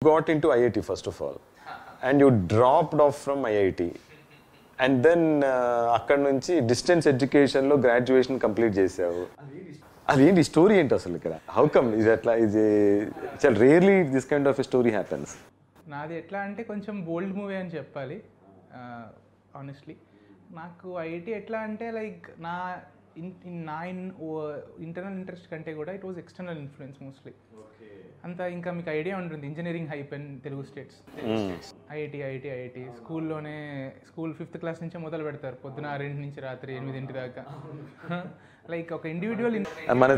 got into IIT first of all, and you dropped off from IIT, and then అక్కడ నుంచి distance ఎడ్యుకేషన్లో graduation complete చేసావు. అదేంటి story ఏంటి అసలు ఇక్కడ? హౌ కమ్ ఇది అట్లా? ఇది చాలా rarely this kind of story happens. నాది ఎట్లా అంటే కొంచెం బోల్డ్ మూవీ అని చెప్పాలి ఆనెస్ట్లీ. నాకు ఐఐటి ఎట్లా అంటే లైక్ నా ఇంటర్నల్ ఇంట్రెస్ట్ కంటే కూడా it was external influence mostly. అంతా ఇంకా మీకు ఐడియా ఉంటుంది engineering hype in Telugu states. IIT స్కూల్లోనే ఫిఫ్త్ క్లాస్ నుంచే మొదలు పెడతారు, పొద్దున 6 నుంచి రాత్రి 8 దాకా. లైక్ ఒక ఇండివిజువల్ మన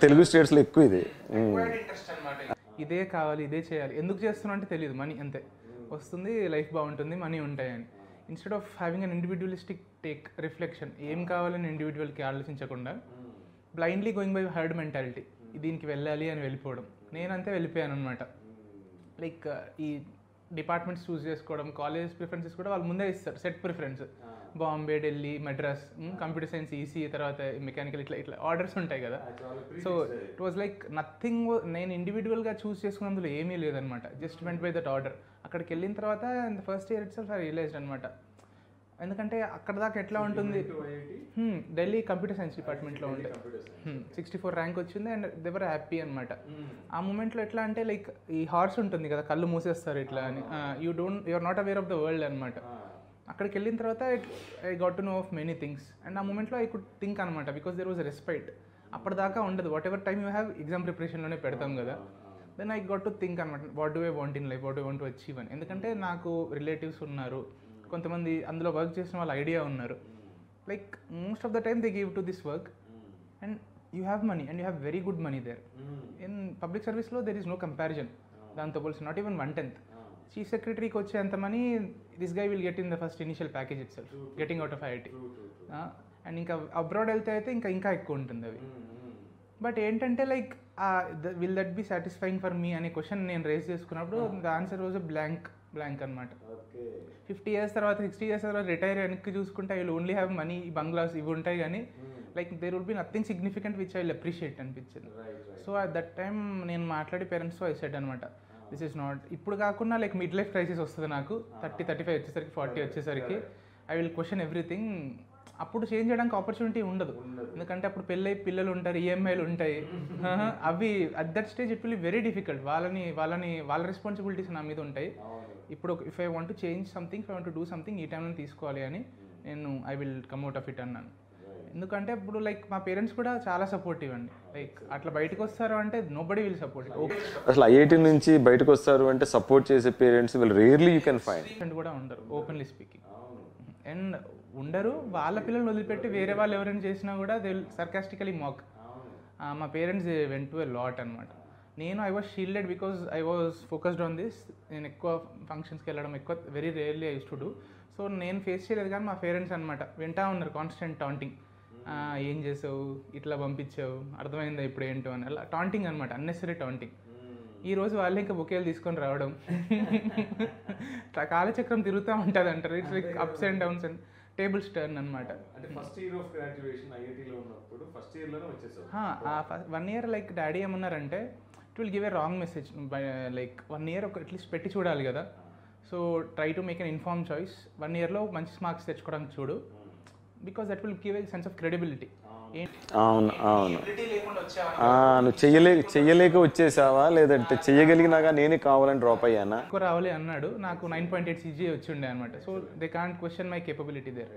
తెలుగు స్టేట్స్లో ఎక్కువ ఇది ఇంట్రెస్ట్ అనమాట. ఇదే కావాలి, ఇదే చేయాలి. ఎందుకు చేస్తున్నా అంటే తెలియదు, మనీ అంతే వస్తుంది, లైఫ్ బాగుంటుంది, మనీ ఉంటాయని. Instead of having an individualistic take reflection, ఏం కావాలని ఇండివిజువల్కి ఆలోచించకుండా blindly going by herd mentality, దీనికి వెళ్ళాలి అని వెళ్ళిపోవడం. నేనంతే వెళ్ళిపోయాను అనమాట. లైక్ ఈ డిపార్ట్మెంట్స్ చూస్ చేసుకోవడం, కాలేజ్ ప్రిఫరెన్సెస్ కూడా వాళ్ళు ముందే ఇస్తారు, set preference. Bombay, Delhi, Madras, computer science, EC, తర్వాత మెకానికల్, ఇట్లా ఆర్డర్స్ ఉంటాయి కదా. So it was like nothing. నేను ఇండివిజువల్గా చూస్ చేసుకున్నందులో ఏమీ లేదనమాట. Just went by that order. అక్కడికి వెళ్ళిన తర్వాత first year itself I realised అనమాట. ఎందుకంటే అక్కడ దాకా ఎట్లా ఉంటుంది, ఢిల్లీ కంప్యూటర్ సైన్స్ డిపార్ట్మెంట్లో ఉండే 64 ర్యాంక్ వచ్చింది అండ్ దేవర్ హ్యాపీ అనమాట. ఆ మూమెంట్లో ఎట్లా అంటే లైక్ ఈ హార్స్ ఉంటుంది కదా, కళ్ళు మూసేస్తారు ఇట్లా అని, you're not aware of the world అనమాట. అక్కడికి వెళ్ళిన తర్వాత I got to know of many things and ఆ మూమెంట్లో ఐ కుడ్ థింక్ అనమాట, బికాస్ దెర్ వాజ్ రెస్పెక్ట్. అప్పటిదాకా ఉండదు, whatever time you have exam ప్రిపరేషన్లోనే పెడతాం కదా. Then I got to think అనమాట, what do I want in life, what I want to achieve అని. ఎందుకంటే నాకు రిలేటివ్స్ ఉన్నారు, కొంతమంది అందులో వర్క్ చేసిన వాళ్ళ ఐడియా ఉన్నారు. Like most of the time they give to this work and you have money and you have very good money there. In public సర్వీస్లో దెర్ ఈస్ నో కంపారిజన్ దాంతో పోల్సి, నాట్ ఈవెన్ 1/10. చీఫ్ సెక్రటరీకి వచ్చేంత money this guy will get in the first initial package itself, getting out of IIT. And ఇంకా abroad వెళ్తే అయితే ఇంకా ఎక్కువ ఉంటుంది అవి. బట్ ఏంటంటే like will that be satisfying for me అనే క్వశ్చన్ నేను రేస్ చేసుకున్నప్పుడు ద ఆన్సర్ వాజ్ బ్లాంక్ అనమాట. 50 years తర్వాత 60 years తర్వాత రిటైర్ వెనక్కి చూసుకుంటే I will only have money, bungalows ఇవి ఉంటాయి, కానీ like there will be nothing significant which I will appreciate అనిపించింది. సో అట్ దట్ టైమ్ నేను మాట్లాడి పేరెంట్స్తో ఐ సెడ్ అనమాట, దిస్ ఈస్ నాట్, ఇప్పుడు కాకుండా లైక్ మిడ్ లైఫ్ క్రైసిస్ వస్తుంది నాకు 30-35 వచ్చేసరికి, 40 వచ్చేసరికి ఐ విల్ క్వశ్చన్ ఎవ్రీథింగ్. అప్పుడు చేంజ్ చేయడానికి ఆపర్చునిటీ ఉండదు, ఎందుకంటే అప్పుడు పిల్లలు ఉంటారు, ఈఎంఐలు ఉంటాయి. అవి at that stage it will be very difficult. వాళ్ళ రెస్పాన్సిబిలిటీస్ నా మీద ఉంటాయి. ఇప్పుడు if I want to change something, if I want to do something, ఈ టైంలో తీసుకోవాలి అని నేను I will come out of it అన్నాను. ఎందుకంటే ఇప్పుడు లైక్ మా పేరెంట్స్ కూడా చాలా సపోర్టివ్ అండి. లైక్ అట్లా బయటకు వస్తారు అంటే నోబడీ విల్ సపోర్ట్. అసలు ఐఐటి నుంచి బయటకు వస్తారు అంటే సపోర్ట్ చేసే parents will rarely you can find కూడా ఉండరు, ఓపెన్లీ స్పీకింగ్. అండ్ ఉండరు, వాళ్ళ పిల్లల్ని వదిలిపెట్టి వేరే వాళ్ళు ఎవరైనా చేసినా కూడా దే విల్ సర్కాస్టికలీ మాక్. మా parents went to a lot అనమాట. నేను I was shielded because I was focused on this. నేను ఎక్కువ ఫంక్షన్స్కి వెళ్ళడం, very rarely I use to do. So నేను ఫేస్ చేయలేదు, కానీ మా పేరెంట్స్ అనమాట వింటా ఉన్నారు కాన్స్టెంట్ టాంటింగ్. ఏం చేసావు, ఇట్లా పంపించావు, అర్థమైందా ఇప్పుడు ఏంటో అని, అలా టాంటింగ్ అనమాట, అన్నెసరీ టాంటింగ్. ఈరోజు వాళ్ళే ఇంకా బొకేలు తీసుకొని రావడం, కాలచక్రం తిరుగుతూ ఉంటుంది అంటారు. It's like ups and downs and tables turn అనమాట. ఫస్ట్ ఇయర్ ఆఫ్ గ్రాడ్యుయేషన్ ఐఐటిలో ఉన్నప్పుడు ఫస్ట్ ఇయర్లోనే వచ్చేసావు. 1 year లైక్ డాడీ ఏమన్నారంటే it will give a wrong message. Like 1 year ఒక అట్లీస్ట్ పెట్టి చూడాలి కదా. So try to make an inform choice. 1 yearలో మంచి మార్క్స్ తెచ్చుకోవడానికి చూడు, because that will give a sense of credibility. అవును, నువ్వు చెయ్యలేక వచ్చేసావా, లేదంటే చెయ్యగలిగినాగా నేనే కావాలని డ్రాప్ అయ్యానా? ఎక్కువ రావాలి అన్నాడు. నాకు 9.8 CGPA వచ్చి ఉండే అనమాట. So they can't question my capability there.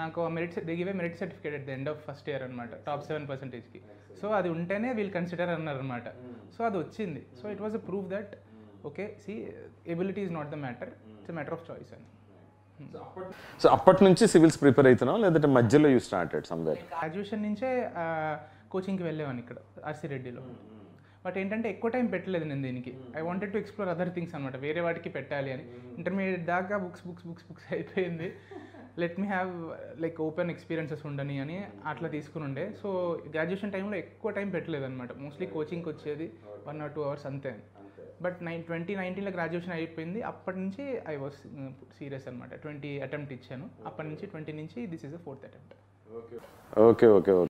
నాకు they give a merit certificate at the end of first year అనమాట, టాప్ 7%కి. సో అది ఉంటేనే వీల్ కన్సిడర్ అన్నారు అనమాట. సో అది వచ్చింది. So it was a proof that okay, see ability is not the matter, it's matter of choice అని. So అప్పటి నుంచి సివిల్స్ ప్రిపేర్ అవుతున్నావు, లేదంటే మధ్యలో యూ స్టార్టెడ్ సమ్వేర్? గ్రాడ్యుయేషన్ నుంచే కోచింగ్కి వెళ్ళేవాను ఇక్కడ ఆర్సీ రెడ్డిలో. బట్ ఏంటంటే ఎక్కువ టైం పెట్టలేదు నేను దీనికి. I wanted to explore other things అనమాట, వేరే వాటికి పెట్టాలి అని. ఇంటర్మీడియట్ దాకా బుక్స్ అయిపోయింది. Let me have like open experiences ఉండని అని అట్లా తీసుకుని ఉండే. సో గ్రాడ్యుయేషన్ టైంలో ఎక్కువ టైం పెట్టలేదు అనమాట, మోస్ట్లీ కోచింగ్కి వచ్చేది 1 or 2 hours అంతే. బట్ 2019లో గ్రాడ్యుయేషన్ అయిపోయింది. అప్పటి నుంచి ఐ వాజ్ సీరియస్ అనమాట. 20 అటెంప్ట్ ఇచ్చాను. అప్పటి నుంచి 20 నుంచి this is the 4th attempt. Okay.